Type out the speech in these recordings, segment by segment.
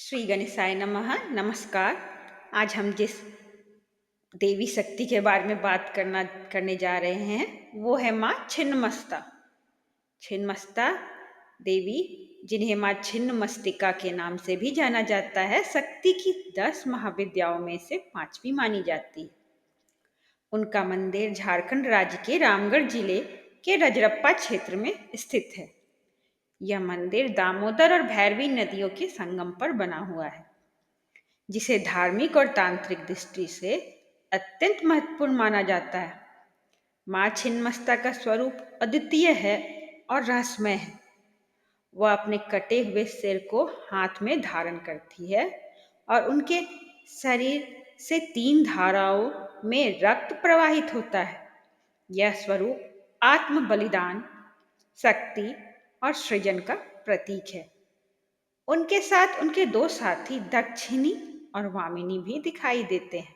श्री गणेशाय नमः। नमस्कार। आज हम जिस देवी शक्ति के बारे में बात करने जा रहे हैं वो है माँ छिन्नमस्ता। छिन्नमस्ता देवी, जिन्हें माँ छिन्नमस्तिका के नाम से भी जाना जाता है, शक्ति की 10 महाविद्याओं में से 5वीं मानी जाती है। उनका मंदिर झारखंड राज्य के रामगढ़ जिले के रजरप्पा क्षेत्र में स्थित है। यह मंदिर दामोदर और भैरवी नदियों के संगम पर बना हुआ है, जिसे धार्मिक और तांत्रिक दृष्टि से अत्यंत महत्वपूर्ण माना जाता है। माँ छिन्नमस्ता का स्वरूप अद्वितीय है और रहस्यमय है। वह अपने कटे हुए सिर को हाथ में धारण करती है और उनके शरीर से 3 धाराओं में रक्त प्रवाहित होता है। यह स्वरूप आत्म बलिदान, शक्ति और सृजन का प्रतीक है। उनके साथ उनके 2 साथी दक्षिणी और वामिनी भी दिखाई देते हैं,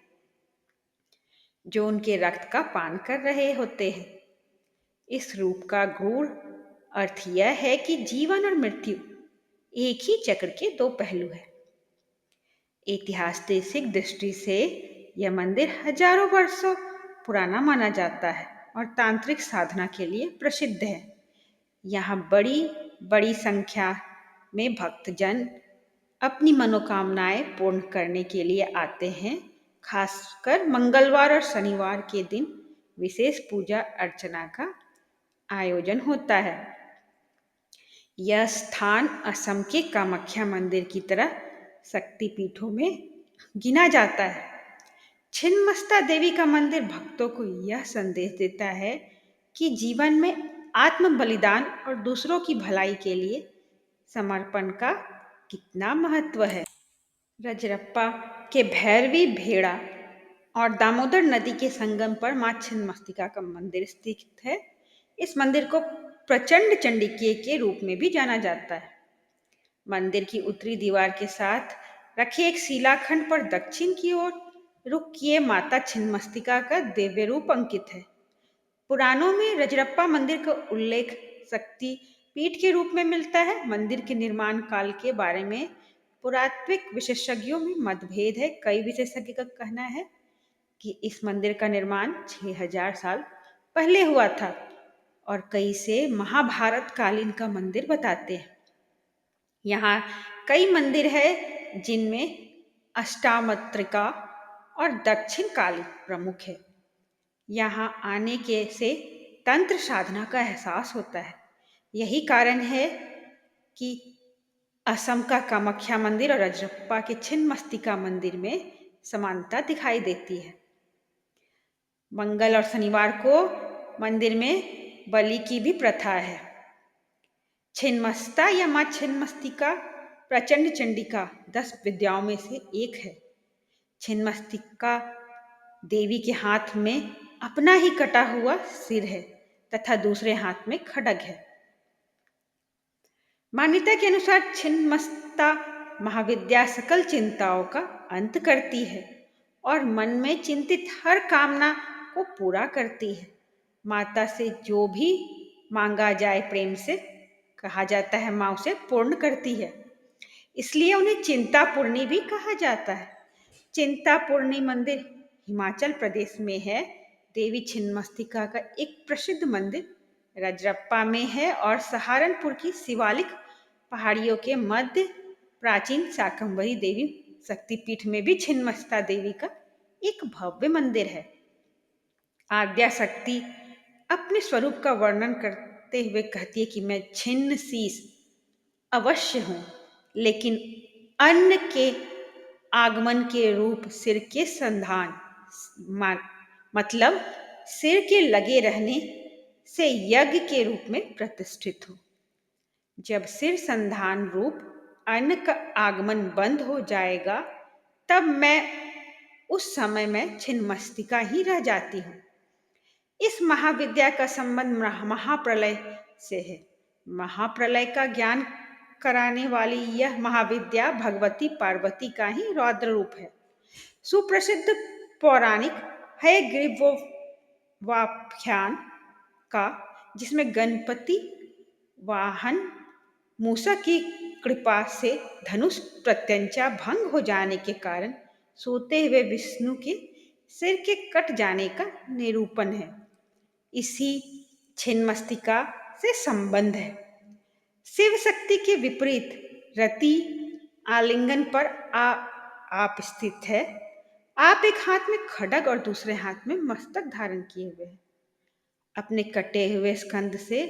जो उनके रक्त का पान कर रहे होते हैं। इस रूप का गूढ़ अर्थ यह है कि जीवन और मृत्यु एक ही चक्र के 2 पहलू हैं। ऐतिहासिक दृष्टि से यह मंदिर हजारों वर्षों पुराना माना जाता है और तांत्रिक साधना के लिए प्रसिद्ध है। यहाँ बड़ी बड़ी संख्या में भक्तजन अपनी मनोकामनाएं पूर्ण करने के लिए आते हैं। खासकर मंगलवार और शनिवार के दिन विशेष पूजा अर्चना का आयोजन होता है। यह स्थान असम के कामाख्या मंदिर की तरह शक्तिपीठों में गिना जाता है। छिन्नमस्ता देवी का मंदिर भक्तों को यह संदेश देता है कि जीवन में आत्म बलिदान और दूसरों की भलाई के लिए समर्पण का कितना महत्व है। रजरप्पा के भैरवी भेड़ा और दामोदर नदी के संगम पर माँ छिन्नमस्तिका का मंदिर स्थित है। इस मंदिर को प्रचंड चंडिके के रूप में भी जाना जाता है। मंदिर की उत्तरी दीवार के साथ रखे एक शिलाखंड पर दक्षिण की ओर रुख किए माता छिन्नमस्तिका का दिव्य रूप अंकित है। पुराणों में रजरप्पा मंदिर का उल्लेख शक्ति पीठ के रूप में मिलता है। मंदिर के निर्माण काल के बारे में पुरातात्विक विशेषज्ञों में मतभेद है। कई विशेषज्ञ का कहना है कि इस मंदिर का निर्माण 6000 साल पहले हुआ था और कई से महाभारत कालीन का मंदिर बताते हैं। यहाँ कई मंदिर है जिनमें अष्टामात्रिका और दक्षिण काली प्रमुख है। यहाँ आने के से तंत्र साधना का एहसास होता है। यही कारण है कि असम का कामाख्या मंदिर और रजरप्पा के छिन्नमस्तिका मंदिर में समानता दिखाई देती है। मंगल और शनिवार को मंदिर में बलि की भी प्रथा है। छिन्नमस्ता या माँ छिन्नमस्तिका प्रचंड चंडिका 10 विद्याओं में से एक है। छिन्नमस्तिका देवी के हाथ में अपना ही कटा हुआ सिर है तथा दूसरे हाथ में खड्ग है। मान्यता के अनुसार छिन्नमस्ता महाविद्या सकल चिंताओं का अंत करती है और मन में चिंतित हर कामना को पूरा करती है। माता से जो भी मांगा जाए प्रेम से कहा जाता है, माँ उसे पूर्ण करती है। इसलिए उन्हें चिंतापूर्णी भी कहा जाता है। चिंतापूर्णी मंदिर हिमाचल प्रदेश में है। देवी छिन्नमस्तिका का एक प्रसिद्ध मंदिर रजरप्पा में है और सहारनपुर की शिवालिक पहाड़ियों के मध्य प्राचीन शाकंभरी देवी शक्तिपीठ में भी छिन्नमस्ता देवी का एक भव्य मंदिर है। आद्या शक्ति अपने स्वरूप का वर्णन करते हुए कहती है कि मैं छिन्न शीश अवश्य हूँ, लेकिन अन्न के आगमन के रूप सिर के संधान मतलब सिर के लगे रहने से यज्ञ के रूप में प्रतिष्ठित हूँ। जब सिर संधान रूप अन्न का आगमन बंद हो जाएगा तब मैं उस समय में छिन्नमस्तिका ही रह जाती हूँ। इस महाविद्या का संबंध महाप्रलय से है। महाप्रलय का ज्ञान कराने वाली यह महाविद्या भगवती पार्वती का ही रौद्र रूप है। सुप्रसिद्ध पौराणिक है ग्रीवोपाख्यान का, जिसमें गणपति वाहन मूसा की कृपा से धनुष प्रत्यंचा भंग हो जाने के कारण सोते हुए विष्णु के सिर के कट जाने का निरूपण है। इसी छिन्नमस्तिका से संबंध है। शिव शक्ति के विपरीत रति आलिंगन पर आप स्थित है। आप एक हाथ में खड्ग और दूसरे हाथ में मस्तक धारण किए हुए हैं। अपने कटे हुए स्कंद से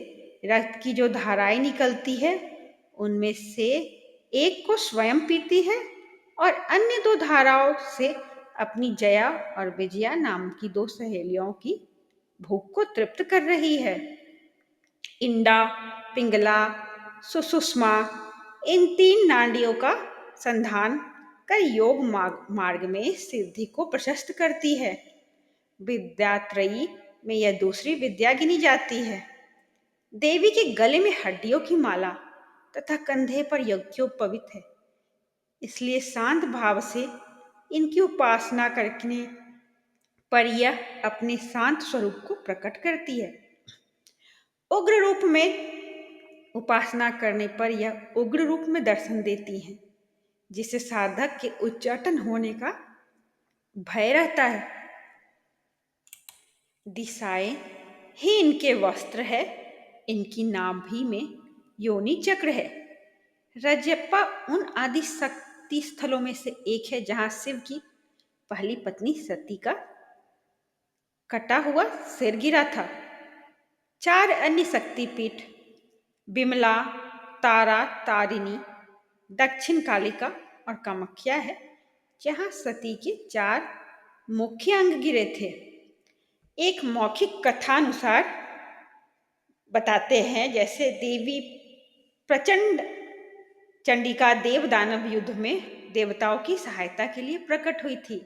रक्त की जो धाराएं निकलती है, उनमें से एक को स्वयं पीती है और अन्य दो धाराओं से अपनी जया और विजया नाम की दो सहेलियों की भूख को तृप्त कर रही है। इंडा, पिंगला, सुषुम्ना इन तीन नाड़ियों का संधान कर योग मार्ग में सिद्धि को प्रशस्त करती है। विद्यात्रयी में यह दूसरी विद्या गिनी जाती है। देवी के गले में हड्डियों की माला तथा कंधे पर यज्ञोपवीत है। इसलिए शांत भाव से इनकी उपासना करने पर यह अपने शांत स्वरूप को प्रकट करती है। उग्र रूप में उपासना करने पर यह उग्र रूप में दर्शन देती हैं, जिसे साधक के उच्चाटन होने का भय रहता है। दिशाएं ही इनके वस्त्र है। इनकी नाभि में योनि चक्र है। रजप्पा उन आदि शक्ति स्थलों में से एक है जहां शिव की पहली पत्नी सती का कटा हुआ सिर गिरा था। चार अन्य शक्तिपीठ विमला, तारा तारिणी, दक्षिण कालिका और कामाख्या है, जहां सती के चार मुख्य अंग गिरे थे। एक मौखिक कथानुसार बताते हैं, जैसे देवी प्रचंड चंडिका देव दानव युद्ध में देवताओं की सहायता के लिए प्रकट हुई थी।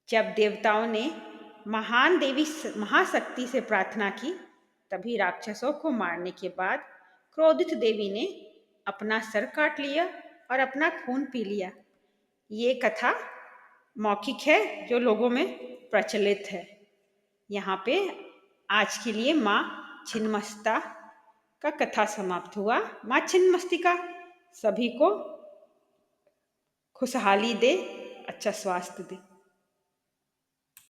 जब देवताओं ने महान देवी महाशक्ति से प्रार्थना की, तभी राक्षसों को मारने के बाद क्रोधित देवी ने अपना सर काट लिया और अपना खून पी लिया। ये कथा मौखिक है जो लोगों में प्रचलित है। यहाँ पे आज के लिए माँ छिन्नमस्ता का कथा समाप्त हुआ। माँ छिन्नमस्तिका सभी को खुशहाली दे, अच्छा स्वास्थ्य दे।